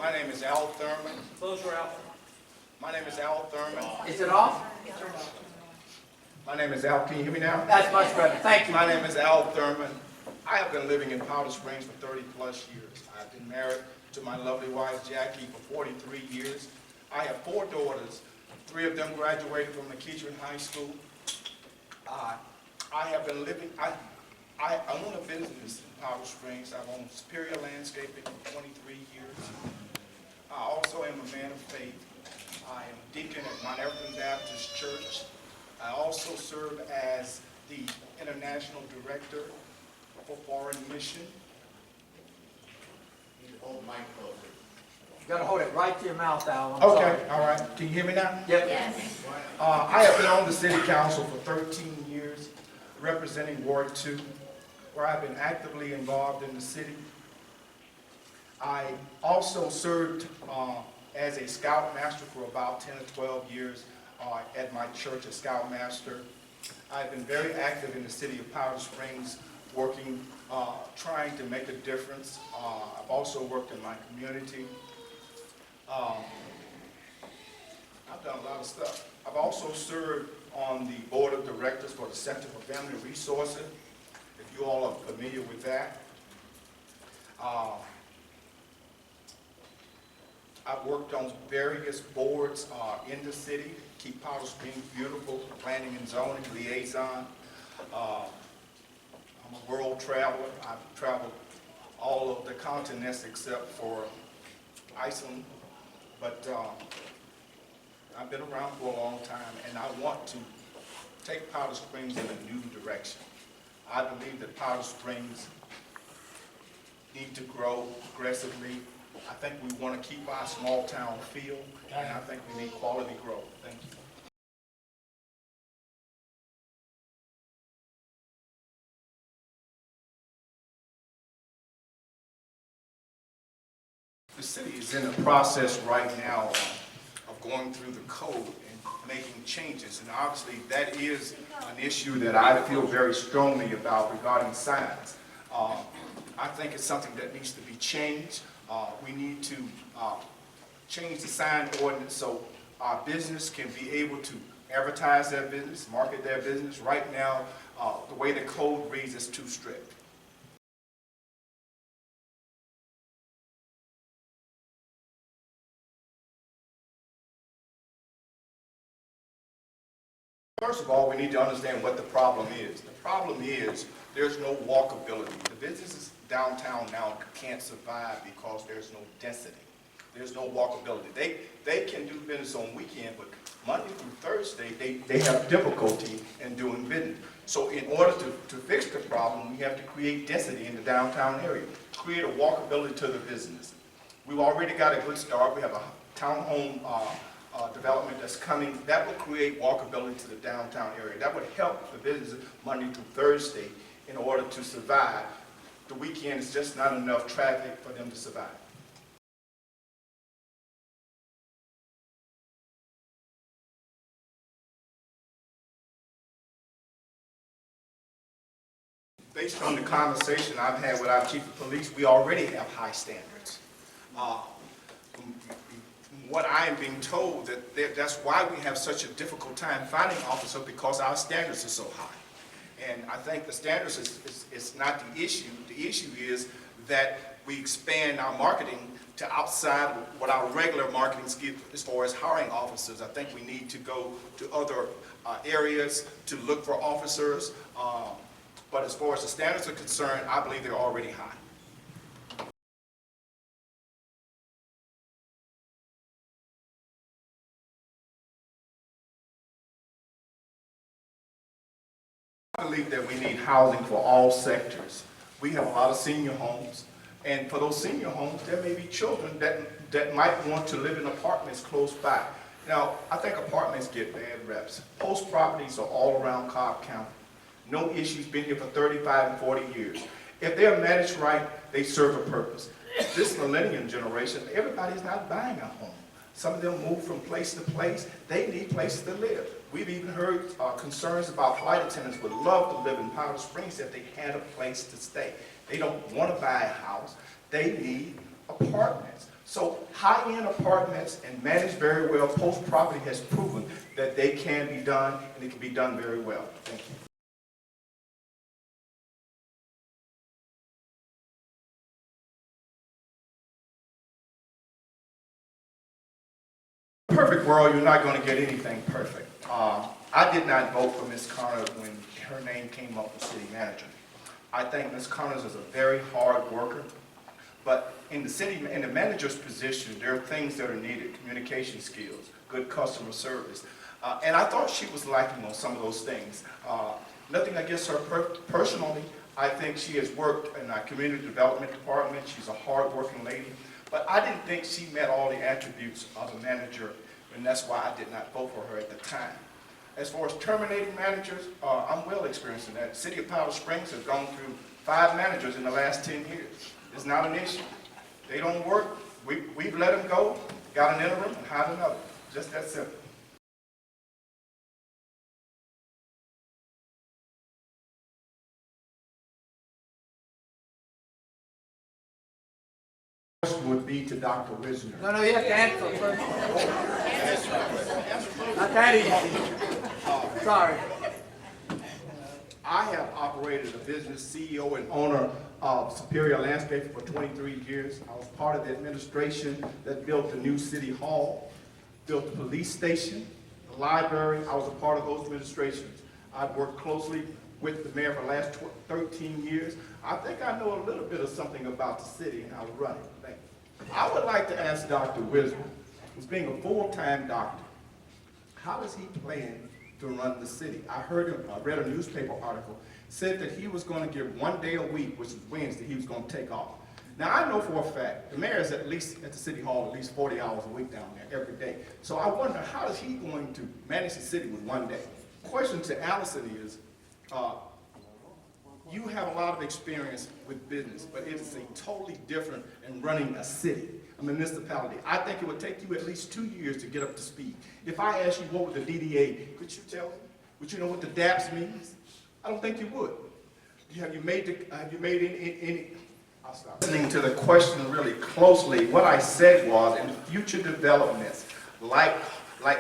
My name is Al Thurman. Close your out. My name is Al Thurman. Is it off? My name is Al. Can you hear me now? That's much better. Thank you. My name is Al Thurman. I have been living in Powder Springs for 30 plus years. I've been married to my lovely wife Jackie for 43 years. I have 4 daughters. 3 of them graduated from McKeachman High School. I have been living, I own a business in Powder Springs. I've owned Superior Landscaping for 23 years. I also am a man of faith. I am deacon at Mount Everton Baptist Church. I also serve as the International Director for Foreign Mission. You need to hold the mic closer. You got to hold it right to your mouth, Al. I'm Okay, sorry. all right. Can you hear me now? Yep. Yes. I have been on the City Council for 13 years, representing Ward 2, where I've been actively involved in the city. I also served as a Scoutmaster for about 10 or 12 years at my church as Scoutmaster. I've been very active in the city of Powder Springs, working, trying to make a difference. I've also worked in my community. I've done a lot of stuff. I've also served on the board of directors for the Center for Family Resources, if you all are familiar with that. I've worked on various boards in the city, keep Powder Springs beautiful, planning and zoning liaison. I'm a world traveler. I've traveled all of the continents except for Iceland, but I've been around for a long time, and I want to take Powder Springs in a new direction. I believe that Powder Springs need to grow aggressively. I think we want to keep our small town feel, and I think we need quality growth. Thank you. The city is in the process right now of going through the code and making changes, and obviously that is an issue that I feel very strongly about regarding signs. I think it's something that needs to be changed. We need to change the sign ordinance so our business can be able to advertise their business, market their business. Right now, the way the code reads is too strict. First of all, we need to understand what the problem is. The problem is there's no walkability. The businesses downtown now can't survive because there's no density. There's no walkability. They can do business on weekend, but Monday through Thursday, they have difficulty in doing business. So in order to fix the problem, we have to create density in the downtown area, create a walkability to the business. We've already got a good start. We have a townhome development that's coming. That will create walkability to the downtown area. That would help the businesses Monday through Thursday in order to survive. The weekend is just not enough traffic for them to survive. Based on the conversation I've had with our chief of police, we already have high standards. What I am being told that's why we have such a difficult time finding officers, because our standards are so high. And I think the standards is not the issue. The issue is that we expand our marketing to outside what our regular marketing skills as far as hiring officers. I think we need to go to other areas to look for officers. But as far as the standards are concerned, I believe they're already high. I believe that we need housing for all sectors. We have a lot of senior homes, and for those senior homes, there may be children that might want to live in apartments close by. Now, I think apartments get bad reps. Post properties are all around Cobb County. No issues, been here for 35 and 40 years. If they're managed right, they serve a purpose. This millennium generation, everybody's not buying a home. Some of them move from place to place. They need places to live. We've even heard concerns about flight attendants would love to live in Powder Springs if they had a place to stay. They don't want to buy a house. They need apartments. So high-end apartments and managed very well, Post Property has proven that they can be done, and it can be done very well. Thank you. Perfect world, you're not going to get anything perfect. I did not vote for Ms. Connors when her name came up for city manager. I think Ms. Connors is a very hard worker, but in the manager's position, there are things that are needed: communication skills, good customer service, and I thought she was lacking on some of those things. Nothing against her personally. I think she has worked in our community development department. She's a hard-working lady. But I didn't think she met all the attributes of a manager, and that's why I did not vote for her at the time. As far as terminating managers, I'm well experienced in that. The city of Powder Springs has gone through 5 managers in the last 10 years. It's not an issue. They don't work. We've let them go, got an interim, and hired another. Just that simple. Would be to Dr. Wisner. No, you have to answer first. Not that easy. Sorry. I have operated a business, CEO and owner of Superior Landscaping for 23 years. I was part of the administration that built the new city hall, built the police station, the library. I was a part of those administrations. I've worked closely with the mayor for the last 13 years. I think I know a little bit of something about the city and how to run it. Thank you. I would like to ask Dr. Wisner, who's being a full-time doctor, how does he plan to run the city? I read a newspaper article, said that he was going to give 1 day a week, which is Wednesday, he was going to take off. Now I know for a fact, the mayor is at least at the city hall at least 40 hours a week down there every day. So I wonder, how is he going to manage the city with 1 day? Question to Allison is, you have a lot of experience with business, but it is a totally different in running a city, a municipality. I think it would take you at least 2 years to get up to speed. If I asked you what was the DDA, could you tell me? Would you know what the DAPS means? I don't think you would. Have you made any I'll stop. Listening to the question really closely, what I said was, in future developments, like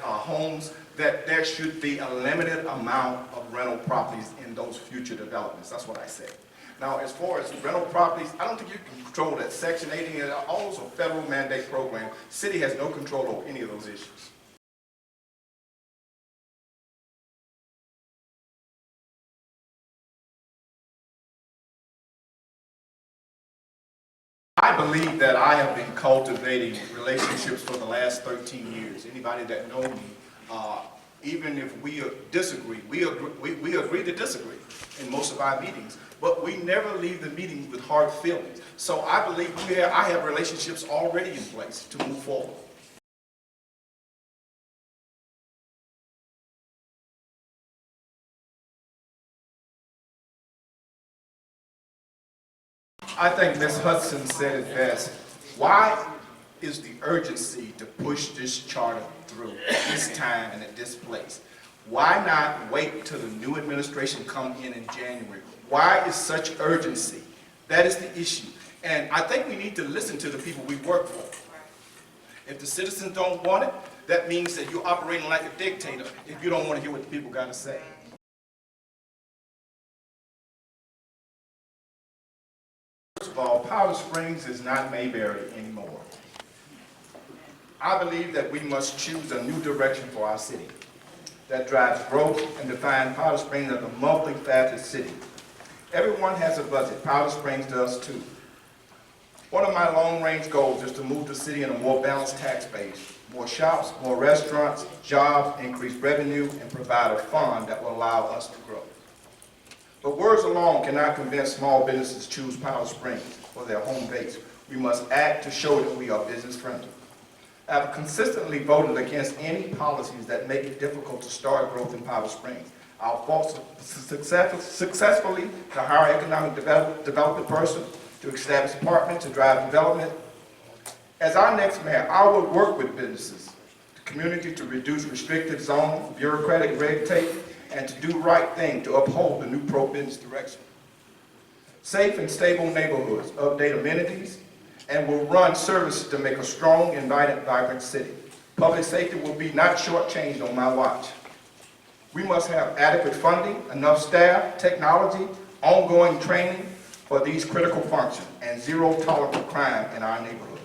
homes, that there should be a limited amount of rental properties in those future developments. That's what I said. Now, as far as rental properties, I don't think you can control that. Section 80 and all those are federal mandate program. City has no control over any of those issues. I believe that I have been cultivating relationships for the last 13 years. Anybody that knows me, even if we disagree, we agree to disagree in most of our meetings, but we never leave the meeting with hard feelings. So I believe I have relationships already in place to move forward. I think Ms. Hudson said it best. Why is the urgency to push this charter through at this time and at this place? Why not wait till the new administration comes in January? Why is such urgency? That is the issue. And I think we need to listen to the people we work for. If the citizens don't want it, that means that you're operating like a dictator if you don't want to hear what the people got to say. First of all, Powder Springs is not Mayberry anymore. I believe that we must choose a new direction for our city that drives growth and defines Powder Springs as a multifaceted city. Everyone has a budget. Powder Springs does too. One of my long-range goals is to move the city in a more balanced tax base. More shops, more restaurants, jobs, increased revenue, and provide a fund that will allow us to grow. But words alone cannot convince small businesses to choose Powder Springs for their home base. We must act to show that we are business friendly. I have consistently voted against any policies that make it difficult to start growth in Powder Springs. I'll fought successfully to hire an economic development person, to establish apartments, to drive development. As our next mayor, I will work with businesses, the community to reduce restrictive zoning, bureaucratic red tape, and to do the right thing to uphold the new pro-business direction. Safe and stable neighborhoods, update amenities, and will run services to make a strong, inviting, vibrant city. Public safety will be not shortchanged on my watch. We must have adequate funding, enough staff, technology, ongoing training for these critical functions, and zero tolerance for crime in our neighborhood.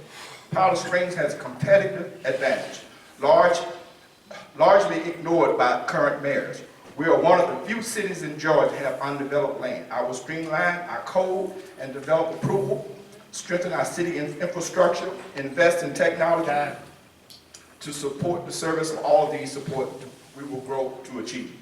Powder Springs has a competitive advantage, largely ignored by current mayors. We are one of the few cities in Georgia that have undeveloped land. I will streamline our code and develop approval, strengthen our city infrastructure, invest in technology to support the service of all of these support we will grow to achieve.